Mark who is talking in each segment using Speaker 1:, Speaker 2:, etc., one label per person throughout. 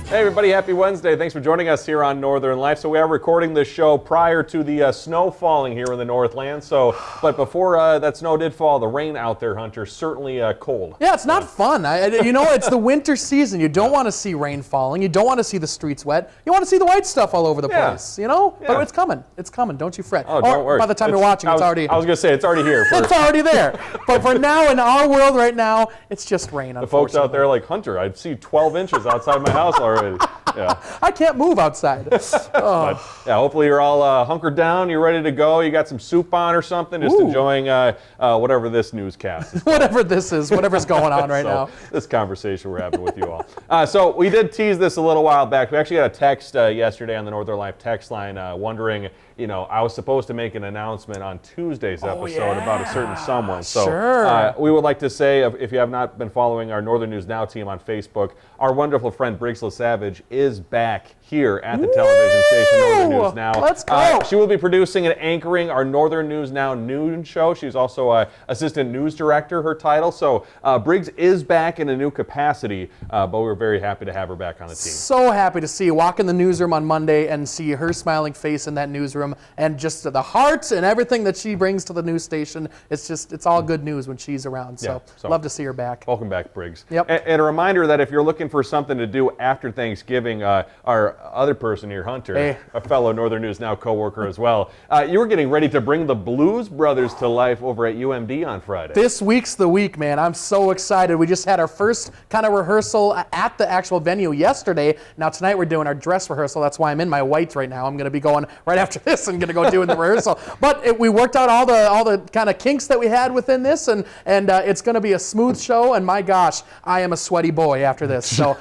Speaker 1: Hey everybody, happy Wednesday. Thanks for joining us here on Northern Life. So we are recording this show prior to the snow falling here in the Northland. But before that snow did fall, the rain out there, Hunter, certainly cold.
Speaker 2: Yeah, it's not fun. It's the winter season. You don't want to see rain falling. You don't want to see the streets wet. You want to see the white stuff all over the place,
Speaker 1: Yeah.
Speaker 2: But it's coming. It's coming. Don't you fret.
Speaker 1: Oh, don't worry.
Speaker 2: By the time you're watching, it's already...
Speaker 1: I was going to say, it's already here.
Speaker 2: It's already there. But for now, in our world right now, it's just rain,
Speaker 1: The folks out there like, Hunter, I see 12 inches outside my house already. Yeah.
Speaker 2: I can't move outside.
Speaker 1: But, yeah, hopefully you're all hunkered down, you're ready to go, you got some soup on or something, just enjoying whatever this newscast is.
Speaker 2: Whatever this is, whatever's going on right now.
Speaker 1: This conversation we're having with you all. So we did tease this a little while back. We actually got a text yesterday on the Northern Life text line wondering, I was supposed to make an announcement on Tuesday's episode about a certain someone. So we would like to say, if you have not been following our Northern News Now team on Facebook, our wonderful friend Briggs LaSavage is back here at the television station Northern News Now.
Speaker 2: Let's go.
Speaker 1: She will be producing and anchoring our Northern News Now noon show. She's also assistant news director, her title. So Briggs is back in a new capacity, but we're very happy to have her back on the team.
Speaker 2: So happy to see you walk in the newsroom on Monday and see her smiling face in that newsroom and just the heart and everything that she brings to the news station. It's all good news when she's around. So love to see her back.
Speaker 1: Welcome back, Briggs.
Speaker 2: Yep.
Speaker 1: And a reminder that if you're looking for something to do after Thanksgiving, our other person here, Hunter, a fellow Northern News Now co-worker as well, you were getting ready to bring the Blues Brothers to life over at UMD on Friday.
Speaker 2: This week's the week, man. I'm so excited. We just had our first kind of rehearsal at the actual venue yesterday. Now tonight we're doing our dress rehearsal. That's why I'm in my white right now. I'm going to be going right after this and going to go doing the rehearsal. But we worked out all the kind of kinks that we had within this, and it's going to be a smooth show. And my gosh, I am a sweaty boy after this. So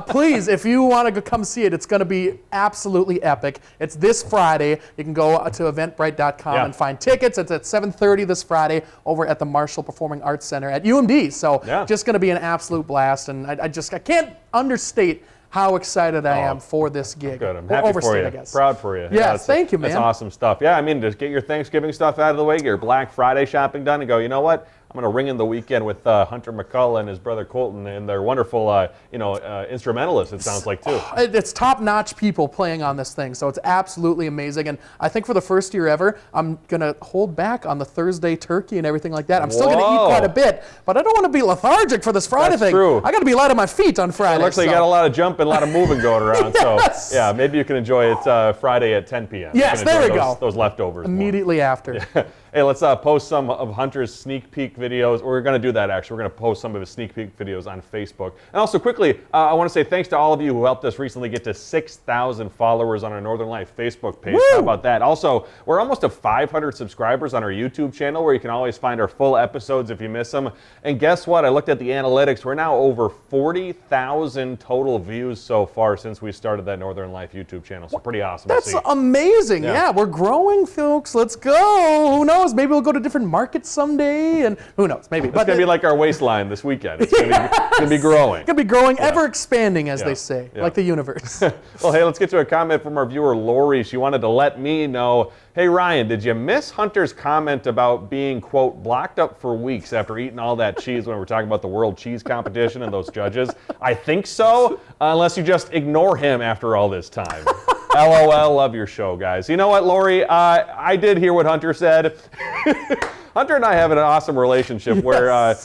Speaker 2: please, if you want to come see it, it's going to be absolutely epic. It's this Friday. You can go to eventbrite.com and find tickets. It's at 7:30 this Friday over at the Marshall Performing Arts Center at UMD. So just going to be an absolute blast. And I can't understate how excited I am for this gig.
Speaker 1: Good. I'm happy for you.
Speaker 2: I guess.
Speaker 1: Proud for you.
Speaker 2: Yes, thank you, man.
Speaker 1: That's awesome stuff. Yeah, I mean, just get your Thanksgiving stuff out of the way, get your Black Friday shopping done, and go, you know what? I'm going to ring in the weekend with Hunter McCullough and his brother Colton and their wonderful, instrumentalists, it sounds like, too.
Speaker 2: It's top-notch people playing on this thing, so it's absolutely amazing. And I think for the first year ever, I'm going to hold back on the Thursday turkey and everything like that. I'm still going to eat quite a bit, but I don't want to be lethargic for this Friday thing.
Speaker 1: True.
Speaker 2: I got to be light on my feet on Friday.
Speaker 1: It looks like you got a lot of jumping, a lot of moving going around.
Speaker 2: Yes.
Speaker 1: So, yeah, maybe you can enjoy it Friday at 10 p.m.
Speaker 2: Yes, there we go.
Speaker 1: Those leftovers.
Speaker 2: Immediately after.
Speaker 1: Hey, let's post some of Hunter's sneak peek videos. We're going to do that, actually. We're going to post some of his sneak peek videos on Facebook. And also, quickly, I want to say thanks to all of you who helped us recently get to 6,000 followers on our Northern Life Facebook page. How about that? Also, we're almost to 500 subscribers on our YouTube channel, where you can always find our full episodes if you miss them. And guess what? I looked at the analytics. We're now over 40,000 total views so far since we started that Northern Life YouTube channel. So pretty awesome to see.
Speaker 2: That's amazing. Yeah, we're growing, folks. Let's go. Who knows? Maybe we'll go to different markets someday, and who knows? Maybe.
Speaker 1: It's going to be like our waistline this weekend. It's going to be growing.
Speaker 2: It's going to be growing, ever expanding, as they say, like the universe.
Speaker 1: Well, hey, let's get to a comment from our viewer, Lori. She wanted to let me know, hey, Ryan, did you miss Hunter's comment about being, quote, blocked up for weeks after eating all that cheese when we were talking about the World Cheese Competition and those judges? I think so, unless you just ignore him after all this time. LOL, love your show, guys. You know what, Lori? I did hear what Hunter said. Hunter and I have an awesome relationship where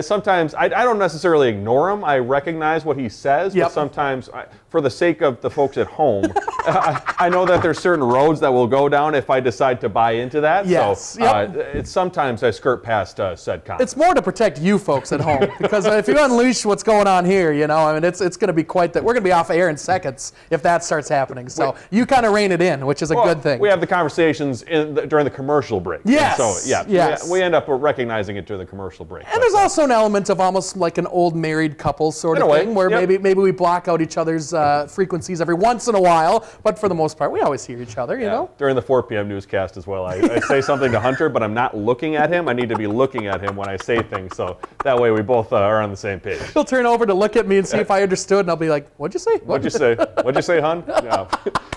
Speaker 1: sometimes I don't necessarily ignore him. I recognize what he says, but sometimes, for the sake of the folks at home, I know that there's certain roads that will go down if I decide to buy into that.
Speaker 2: Yes.
Speaker 1: So it's sometimes I skirt past said comment.
Speaker 2: It's more to protect you folks at home, because if you unleash what's going on here, it's going to be quite that. We're going to be off air in seconds if that starts happening. So you kind of rein it in, which is a good thing.
Speaker 1: We have the conversations during the commercial break.
Speaker 2: Yes.
Speaker 1: And so we end up recognizing it during the commercial break.
Speaker 2: And there's also an element of almost like an old married couple sort of thing, where maybe we block out each other's frequencies every once in a while, but for the most part, we always hear each other, you know?
Speaker 1: During the 4 p.m. newscast as well, I say something to Hunter, but I'm not looking at him. I need to be looking at him when I say things, so that way we both are on the same page.
Speaker 2: He'll turn over to look at me and see if I understood, and I'll be like, what'd you say?
Speaker 1: What'd you say? What'd you say, hun? No.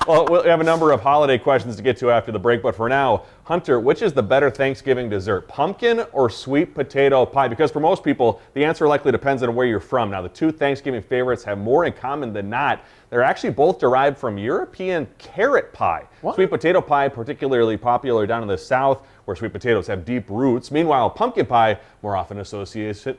Speaker 1: Well, we have a number of holiday questions to get to after the break, but for now, Hunter, which is the better Thanksgiving dessert, pumpkin or sweet potato pie? Because for most people, the answer likely depends on where you're from. Now, the two Thanksgiving favorites have more in common than not. They're actually both derived from European carrot pie.
Speaker 2: What?
Speaker 1: Sweet potato pie, particularly popular down in the South, where sweet potatoes have deep roots. Meanwhile, pumpkin pie, more often associated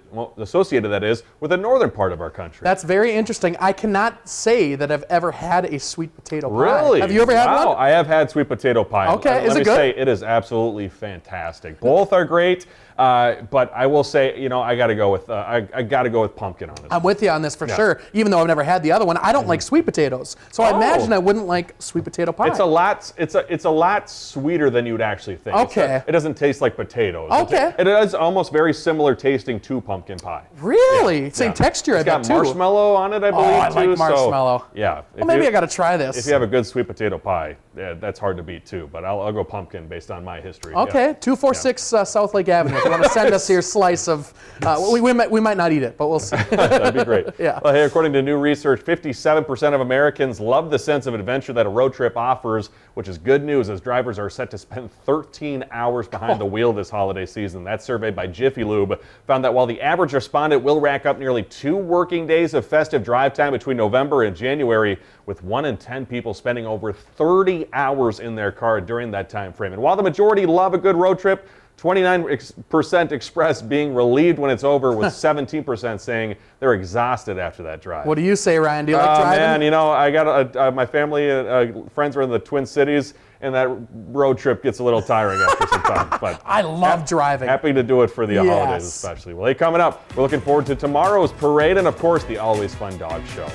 Speaker 1: that is, with the northern part of our country.
Speaker 2: That's very interesting. I cannot say that I've ever had a sweet potato pie.
Speaker 1: Really?
Speaker 2: Have you ever had one?
Speaker 1: Wow, I have had sweet potato pie.
Speaker 2: Okay, is
Speaker 1: Let
Speaker 2: it
Speaker 1: me
Speaker 2: good?
Speaker 1: say, it is absolutely fantastic. Both are great, but I will say, I got to go with I got to go with pumpkin on this.
Speaker 2: I'm with you on this for sure. Even though I've never had the other one, I don't like sweet potatoes, so I imagine I wouldn't like sweet potato pie.
Speaker 1: It's a lot sweeter than you'd actually think.
Speaker 2: Okay.
Speaker 1: It doesn't taste like potatoes.
Speaker 2: Okay.
Speaker 1: It is almost very similar tasting to pumpkin pie.
Speaker 2: Really? Same texture, I bet,
Speaker 1: It's
Speaker 2: too.
Speaker 1: got marshmallow on it, I believe,
Speaker 2: I
Speaker 1: too.
Speaker 2: like marshmallow.
Speaker 1: So, yeah.
Speaker 2: Well, maybe I got to try this.
Speaker 1: If you have a good sweet potato pie, yeah, that's hard to beat, too. But I'll go pumpkin based on my history.
Speaker 2: Okay,
Speaker 1: Yeah.
Speaker 2: 246 South Lake Avenue. If you want to send us your slice of, we might not eat it, but we'll see.
Speaker 1: That'd be great.
Speaker 2: Yeah.
Speaker 1: Well, hey, according to new research, 57% of Americans love the sense of adventure that a road trip offers, which is good news as drivers are set to spend 13 hours behind the wheel this holiday season. That survey by Jiffy Lube found that while the average respondent will rack up nearly 2 working days of festive drive time between November and January, with 1 in 10 people spending over 30 hours in their car during that time frame. And while the majority love a good road trip, 29% express being relieved when it's over, with 17% saying they're exhausted after that drive.
Speaker 2: What do you say, Ryan? Do you like driving?
Speaker 1: Man, I got my family, friends are in the Twin Cities, and that road trip gets a little tiring after some time. But
Speaker 2: I love driving.
Speaker 1: happy to do it for the holidays,
Speaker 2: Yes.
Speaker 1: especially. Well, hey, coming up, we're looking forward to tomorrow's parade and, of course, the always fun dog show.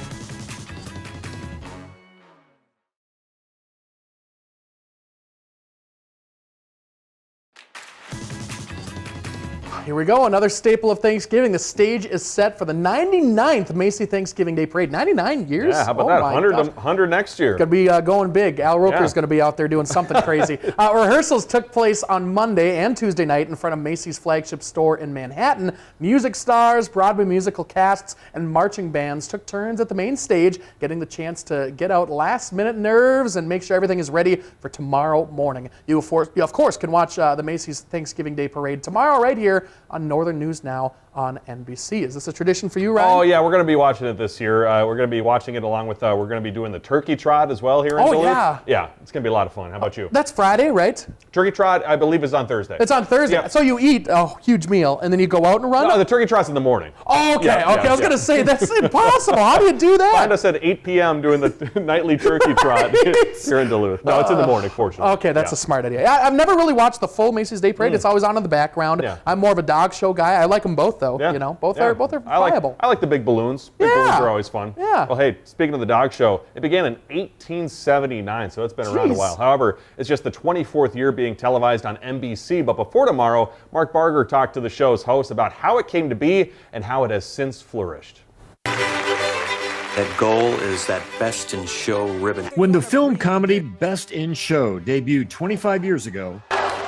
Speaker 2: Here we go, another staple of Thanksgiving. The stage is set for the 99th Macy Thanksgiving Day Parade. 99 years?
Speaker 1: Yeah, how about
Speaker 2: Oh
Speaker 1: that?
Speaker 2: my
Speaker 1: 100 next year.
Speaker 2: Gonna be going big. Al Roker's gonna be out there doing something crazy. Rehearsals took place on Monday and Tuesday night in front of Macy's flagship store in Manhattan. Music stars, Broadway musical casts, and marching bands took turns at the main stage, getting the chance to get out last-minute nerves and make sure everything is ready for tomorrow morning. You of course can watch the Macy's Thanksgiving Day Parade tomorrow right here on Northern News Now on NBC. Is this a tradition for you, Ryan?
Speaker 1: Oh, yeah, we're going to be watching it this year. We're going to be watching it along with, we're going to be doing the Turkey Trot as well here in Duluth.
Speaker 2: Yeah.
Speaker 1: Yeah, it's going to be a lot of fun. How about you?
Speaker 2: That's Friday, right?
Speaker 1: Turkey Trot, I believe, is on Thursday.
Speaker 2: It's on Thursday.
Speaker 1: Yeah.
Speaker 2: So you eat a huge meal and then you go out and run?
Speaker 1: No, the Turkey Trot's in the morning.
Speaker 2: Oh, okay,
Speaker 1: Yeah,
Speaker 2: okay. I was
Speaker 1: yeah.
Speaker 2: going to say, that's impossible. How do you do that?
Speaker 1: Find us at 8 p.m. doing the nightly Turkey Trot here in Duluth. No, it's in the morning, fortunately.
Speaker 2: Okay, that's
Speaker 1: Yeah.
Speaker 2: a smart idea. I've never really watched the full Macy's Day Parade. It's always on in the background.
Speaker 1: Yeah.
Speaker 2: I'm more of a dog show guy. I like them both, though.
Speaker 1: Yeah.
Speaker 2: Both
Speaker 1: Yeah.
Speaker 2: are viable.
Speaker 1: I like the big balloons. Big balloons are always fun.
Speaker 2: Yeah.
Speaker 1: Well, hey, speaking of the dog show, it began in 1879, so it's been around a
Speaker 2: Jeez.
Speaker 1: while. However, it's just the 24th year being televised on NBC. But before tomorrow, Mark Barger talked to the show's host about how it came to be and how it has since flourished.
Speaker 3: That goal is that Best in Show ribbon.
Speaker 4: When the film comedy Best in Show debuted 25 years ago,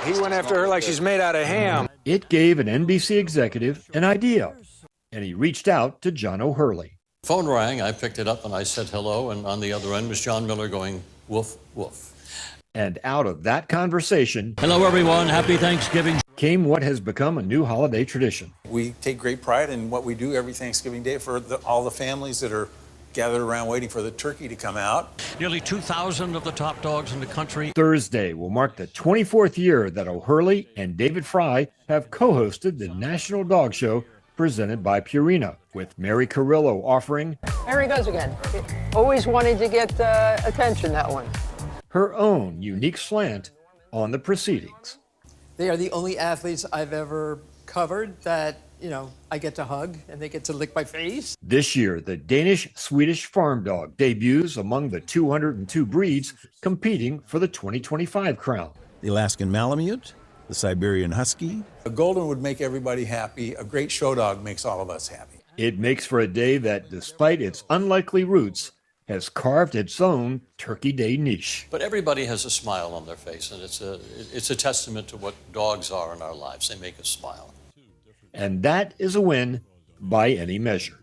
Speaker 5: He went after her like she's made out of ham.
Speaker 4: it gave an NBC executive an idea, and he reached out to John O'Hurley.
Speaker 6: Phone rang, I picked it up and I said hello, and on the other end was John Miller going, woof, woof.
Speaker 4: And out of that conversation
Speaker 6: Hello, everyone. Happy Thanksgiving.
Speaker 4: came what has become a new holiday tradition.
Speaker 5: We take great pride in what we do every Thanksgiving Day for all the families that are gathered around waiting for the turkey to come out.
Speaker 6: Nearly 2,000 of the top dogs in the country.
Speaker 4: Thursday will mark the 24th year that O'Hurley and David Fry have co-hosted the National Dog Show presented by Purina, with Mary Carrillo offering
Speaker 7: There he goes again. Always wanted to get attention, that one.
Speaker 4: her own unique slant on the proceedings.
Speaker 8: They are the only athletes I've ever covered that, I get to hug and they get to lick my face.
Speaker 4: This year, the Danish-Swedish farm dog debuts among the 202 breeds competing for the 2025 crown.
Speaker 9: The Alaskan Malamute, the Siberian Husky.
Speaker 5: A golden would make everybody happy. A great show dog makes all of us happy.
Speaker 4: It makes for a day that, despite its unlikely roots, has carved its own Turkey Day niche.
Speaker 6: But everybody has a smile on their face, and it's a testament to what dogs are in our lives. They make us smile.
Speaker 4: And that is a win by any measure.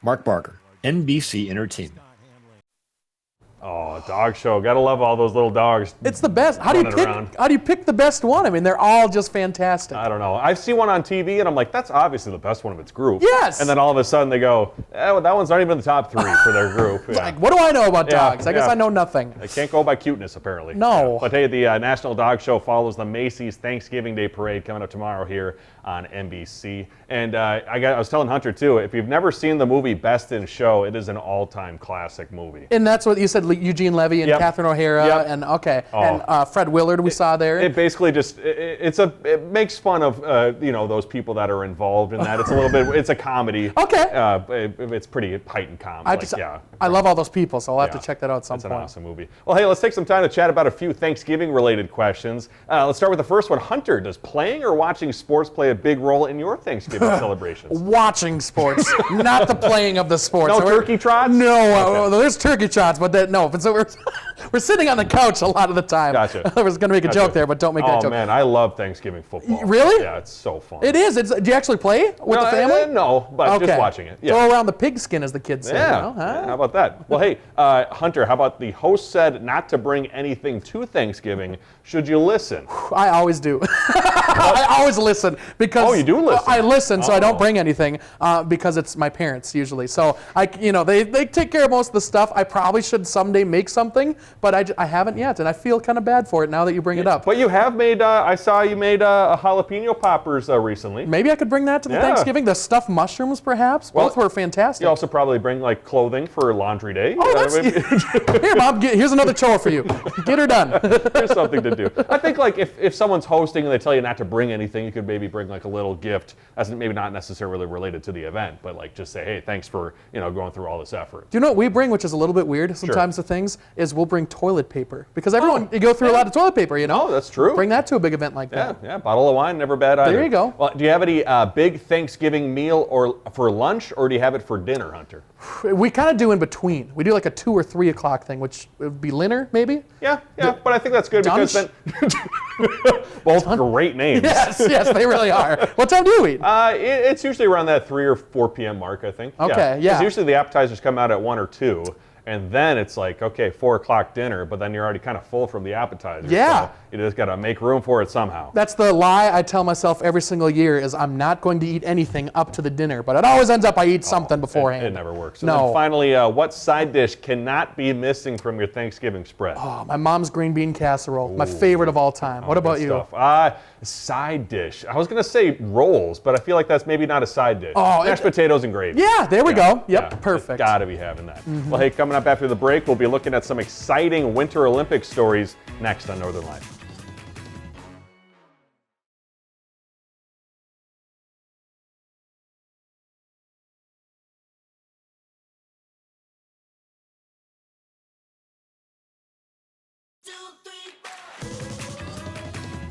Speaker 4: Mark Barker, NBC Entertainment.
Speaker 1: Oh, dog show. Gotta love all those little dogs.
Speaker 2: It's the best. How do you
Speaker 1: running
Speaker 2: pick?
Speaker 1: around.
Speaker 2: How do you pick the best one? I mean, they're all just fantastic.
Speaker 1: I don't know. I see one on TV and I'm like, that's obviously the best one of its group.
Speaker 2: Yes.
Speaker 1: And then all of a sudden they go, well, that one's not even in the top 3 for their group. Yeah.
Speaker 2: Like, what do I know about
Speaker 1: Yeah,
Speaker 2: dogs? I guess
Speaker 1: yeah.
Speaker 2: I know nothing.
Speaker 1: They can't go by cuteness, apparently.
Speaker 2: No.
Speaker 1: Yeah. But hey, the National Dog Show follows the Macy's Thanksgiving Day Parade coming up tomorrow here on NBC. And I was telling Hunter, too, if you've never seen the movie Best in Show, it is an all-time classic movie.
Speaker 2: And that's what you said, Eugene Levy and
Speaker 1: Yep.
Speaker 2: Catherine O'Hara
Speaker 1: Yep.
Speaker 2: and okay,
Speaker 1: Oh.
Speaker 2: and Fred Willard we saw there.
Speaker 1: It basically just it makes fun of those people that are involved in that. It's a little bit. It's a comedy.
Speaker 2: Okay.
Speaker 1: It's pretty heightened comedy.
Speaker 2: I love all those people, so I'll have
Speaker 1: Yeah.
Speaker 2: to check that out at some
Speaker 1: It's
Speaker 2: point.
Speaker 1: an awesome movie. Well, hey, let's take some time to chat about a few Thanksgiving-related questions. Let's start with the first one. Hunter, does playing or watching sports play a big role in your Thanksgiving celebrations?
Speaker 2: Watching sports, not the playing of the sports.
Speaker 1: No
Speaker 2: So we're-
Speaker 1: turkey trots?
Speaker 2: No, there's turkey trots, but no. But so we're sitting on the couch a lot of the time.
Speaker 1: Gotcha.
Speaker 2: I was going to make a joke there, but don't make that
Speaker 1: Oh
Speaker 2: joke.
Speaker 1: man, I love Thanksgiving football.
Speaker 2: Really?
Speaker 1: Yeah, it's so fun.
Speaker 2: It is. Do you actually play with the family?
Speaker 1: No, but just watching it. Yeah.
Speaker 2: Throw around the pigskin, as the kids say.
Speaker 1: Yeah.
Speaker 2: You know, huh?
Speaker 1: Yeah, how about that? Well, hey, Hunter, how about the host said not to bring anything to Thanksgiving? Should you listen?
Speaker 2: I always do. I always listen because.
Speaker 1: Oh, you do listen?
Speaker 2: I listen, so I don't
Speaker 1: Oh.
Speaker 2: bring anything because it's my parents usually. So they take care of most of the stuff. I probably should someday make something, but I haven't yet, and I feel kind of bad for it now that you bring it up.
Speaker 1: But you have made. I saw you made a jalapeno poppers recently.
Speaker 2: Maybe I could bring that to the
Speaker 1: Yeah.
Speaker 2: Thanksgiving. The stuffed mushrooms, perhaps.
Speaker 1: Well,
Speaker 2: Both were fantastic.
Speaker 1: You also probably bring like clothing for laundry day.
Speaker 2: Oh, that's here, Mom. Here's another chore for you. Get her done.
Speaker 1: There's something to do. I think like if someone's hosting and they tell you not to bring anything, you could maybe bring like a little gift, as maybe not necessarily related to the event, but like just say, hey, thanks for going through all this effort.
Speaker 2: Do you know what we bring, which is a little bit weird sometimes the things, is we'll bring toilet paper. Because everyone, you go through a lot of toilet paper,
Speaker 1: Oh, that's true.
Speaker 2: Bring that to a big event like
Speaker 1: Yeah,
Speaker 2: that.
Speaker 1: yeah, bottle of wine, never bad either.
Speaker 2: There you go.
Speaker 1: Well, do you have any big Thanksgiving meal or for lunch, or do you have it for dinner, Hunter?
Speaker 2: We kind of do in between. We do like a 2 or 3 o'clock thing, which would be dinner, maybe?
Speaker 1: Yeah, but I think that's good because then both great names.
Speaker 2: Yes, they really are. What time do you eat?
Speaker 1: It's usually around that 3 or 4 p.m. mark, I think.
Speaker 2: Okay, yeah.
Speaker 1: 'Cause usually the appetizers come out at 1 or 2. And then it's like, okay, 4 o'clock dinner, but then you're already kind of full from the appetizer.
Speaker 2: Yeah.
Speaker 1: So you just got to make room for it somehow.
Speaker 2: That's the lie I tell myself every single year is I'm not going to eat anything up to the dinner, but it always ends up I eat something beforehand.
Speaker 1: It never works. And
Speaker 2: No.
Speaker 1: then finally, what side dish cannot be missing from your Thanksgiving spread?
Speaker 2: Oh, my mom's green bean casserole, my favorite of all time. What about
Speaker 1: Good
Speaker 2: you?
Speaker 1: stuff. Side dish. I was going to say rolls, but I feel like that's maybe not a side dish.
Speaker 2: Oh,
Speaker 1: Mashed potatoes and gravy.
Speaker 2: Yeah, there we go. Yep,
Speaker 1: Yeah,
Speaker 2: perfect.
Speaker 1: Got to be having that. Well, hey, coming up after the break, we'll be looking at some exciting Winter Olympic stories next on Northern Lights.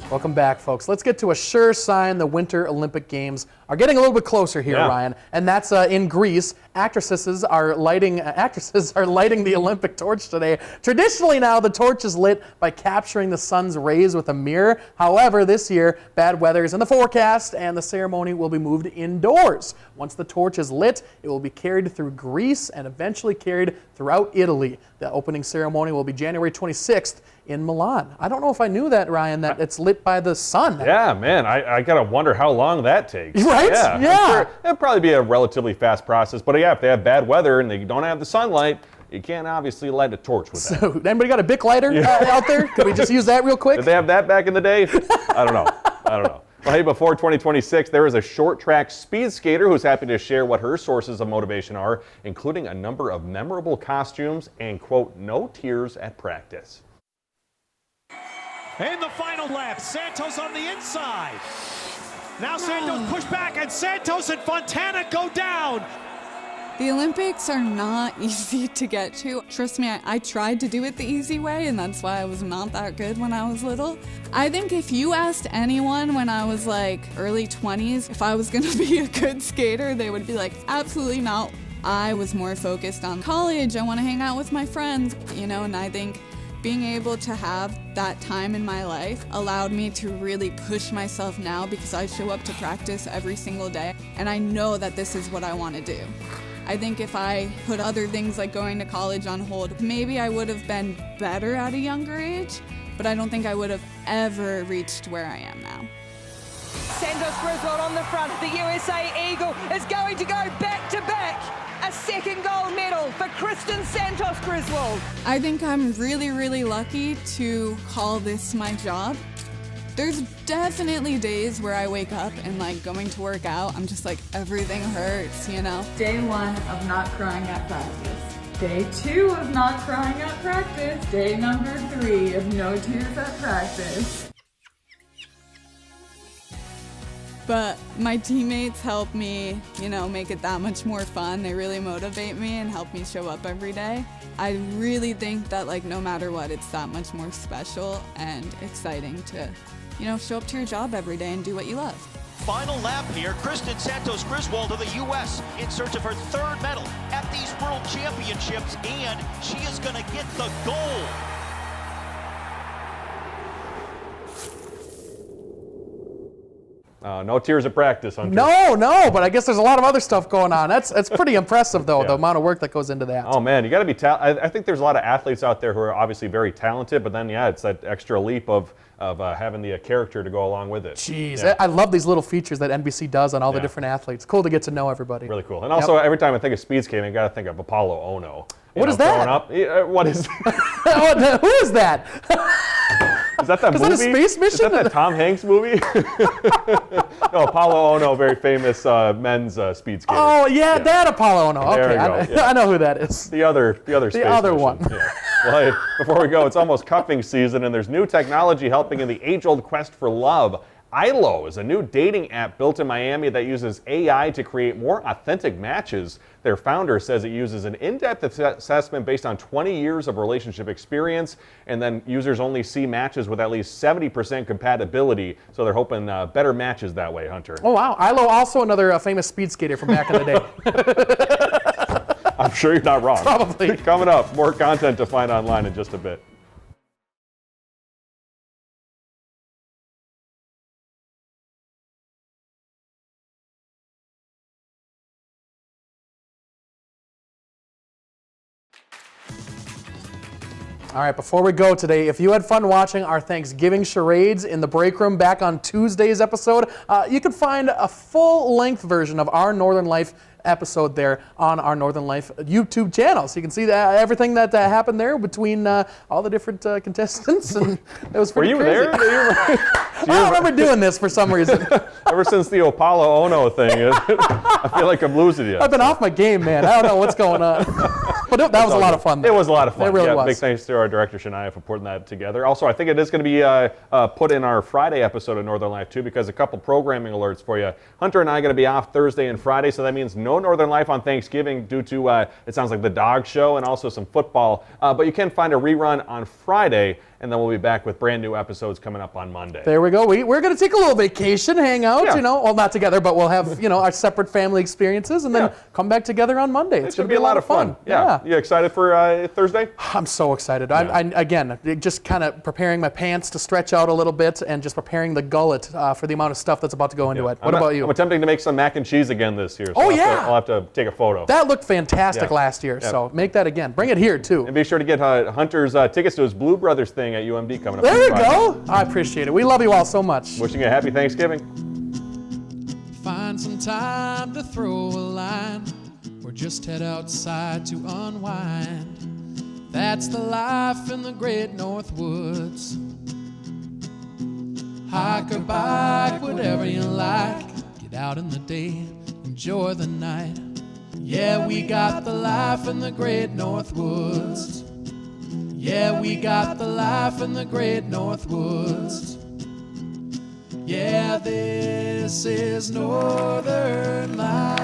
Speaker 2: Welcome back, folks. Let's get to a sure sign the Winter Olympic Games are getting a little bit closer here,
Speaker 1: Yeah.
Speaker 2: Ryan. And that's in Greece. Actresses are lighting the Olympic torch today. Traditionally now, the torch is lit by capturing the sun's rays with a mirror. However, this year, bad weather is in the forecast, and the ceremony will be moved indoors. Once the torch is lit, it will be carried through Greece and eventually carried throughout Italy. The opening ceremony will be January 26th in Milan. I don't know if I knew that, Ryan, that it's lit by the sun.
Speaker 1: Yeah, man, I gotta wonder how long that takes.
Speaker 2: Right?
Speaker 1: Yeah. I'm
Speaker 2: Yeah.
Speaker 1: sure it'll probably be a relatively fast process, but yeah, if they have bad weather and they don't have the sunlight, you can't obviously light a torch with that.
Speaker 2: So, anybody got a Bic lighter out there? Could we just use that real quick?
Speaker 1: Did they have that back in the day? I don't know. Well, hey, before 2026, there is a short track speed skater who's happy to share what her sources of motivation are, including a number of memorable costumes and, quote, no tears at practice.
Speaker 10: In the final lap, Santos on the inside. Now Santos push back, and Santos and Fontana go down.
Speaker 11: The Olympics are not easy to get to. Trust me, I tried to do it the easy way, and that's why I was not that good when I was little. I think if you asked anyone when I was like early 20s if I was gonna be a good skater, they would be like, absolutely not. I was more focused on college. I want to hang out with my friends, and I think being able to have that time in my life allowed me to really push myself now because I show up to practice every single day and I know that this is what I want to do. I think if I put other things like going to college on hold, maybe I would have been better at a younger age, but I don't think I would have ever reached where I am now.
Speaker 12: Santos Griswold on the front. The USA Eagle is going to go back to back. A second gold medal for Kristen Santos Griswold.
Speaker 11: I think I'm really, really lucky to call this my job. There's definitely days where I wake up and like going to work out, I'm just like, everything hurts, you know?
Speaker 13: Day 1 of not crying at practice. Day 2 of not crying at practice. Day number 3 of no tears at practice.
Speaker 11: But my teammates help me, you know, make it that much more fun. They really motivate me and help me show up every day. I really think that like no matter what, it's that much more special and exciting to, you know, show up to your job every day and do what you love.
Speaker 10: Final lap here, Kristen Santos Griswold of the U.S. in search of her third medal at these World Championships, and she is going to get the gold.
Speaker 1: No tears at practice, Hunter.
Speaker 2: No, but I guess there's a lot of other stuff going on. That's pretty impressive, though, the amount of work that goes into that.
Speaker 1: Oh, man, you got to be I think there's a lot of athletes out there who are obviously very talented, but then, yeah, it's that extra leap of having the character to go along with it.
Speaker 2: Jeez,
Speaker 1: Yeah.
Speaker 2: I love these little features that NBC does on all the different athletes. Cool to get to know everybody.
Speaker 1: Really cool. And also, every time I think of speed skating, I got to think of Apollo Ono.
Speaker 2: What is that?
Speaker 1: Growing up, what is
Speaker 2: Who is that?
Speaker 1: Is that that
Speaker 2: Is
Speaker 1: movie?
Speaker 2: that a space mission?
Speaker 1: Is that that Tom Hanks movie? No, Apollo Ono, very famous men's speed skater.
Speaker 2: Oh, yeah, that Apollo Ono. Okay,
Speaker 1: There you go,
Speaker 2: I know who that is.
Speaker 1: The other space
Speaker 2: other
Speaker 1: mission.
Speaker 2: one.
Speaker 1: Yeah. Well, hey, before we go, it's almost cuffing season, and there's new technology helping in the age-old quest for love. ILO is a new dating app built in Miami that uses AI to create more authentic matches. Their founder says it uses an in-depth assessment based on 20 years of relationship experience, and then users only see matches with at least 70% compatibility, so they're hoping better matches that way, Hunter.
Speaker 2: Oh, wow. ILO, also another famous speed skater from back in the day.
Speaker 1: I'm sure you're not wrong.
Speaker 2: Probably.
Speaker 1: Coming up, more content to find online in just a bit.
Speaker 2: All right, before we go today, if you had fun watching our Thanksgiving charades in the break room back on Tuesday's episode, you can find a full-length version of our Northern Life episode there on our Northern Life YouTube channel. So you can see everything that happened there between all the different contestants, and it was pretty
Speaker 1: Were you
Speaker 2: crazy.
Speaker 1: there?
Speaker 2: I don't remember doing this for some reason.
Speaker 1: Ever since the Apollo Ono thing, I feel like I'm losing you.
Speaker 2: I've been off my game, man. I don't know what's going on. But that was a lot of fun, though.
Speaker 1: It was a lot of fun.
Speaker 2: It really was.
Speaker 1: Big thanks to our director, Shania, for putting that together. Also, I think it is going to be put in our Friday episode of Northern Life, too, because a couple programming alerts for you. Hunter and I are going to be off Thursday and Friday, so that means no Northern Life on Thanksgiving due to, it sounds like, the dog show and also some football. But you can find a rerun on Friday, and then we'll be back with brand new episodes coming up on Monday.
Speaker 2: There we go. We're going to take a little vacation, hang out,
Speaker 1: Yeah.
Speaker 2: well, not together, but we'll have, our separate family experiences and then come back together on Monday. It's going to
Speaker 1: be a lot of fun. Yeah. You excited for Thursday?
Speaker 2: I'm so excited. I'm again, just kind of preparing my pants to stretch out a little bit and just preparing the gullet for the amount of stuff that's about to go into it. What about you?
Speaker 1: I'm attempting to make some mac and cheese again this year. So
Speaker 2: Oh,
Speaker 1: I'll have to take a photo.
Speaker 2: That looked fantastic
Speaker 1: Yeah.
Speaker 2: last year,
Speaker 1: Yeah.
Speaker 2: so make that again. Bring it here, too.
Speaker 1: And be sure to get Hunter's tickets to his Blue Brothers thing at UMD coming up.
Speaker 2: There you
Speaker 1: Friday.
Speaker 2: go. I appreciate it. We love you all so much.
Speaker 1: Wishing you a happy Thanksgiving.
Speaker 14: Find some time to throw a line or just head outside to unwind. That's the life in the great North Woods. Hike or bike, whatever you like. Get out in the day, enjoy the night. Yeah, we got the life in the great North Woods. Yeah, we got the life in the great North Woods. Yeah, this is Northern Life.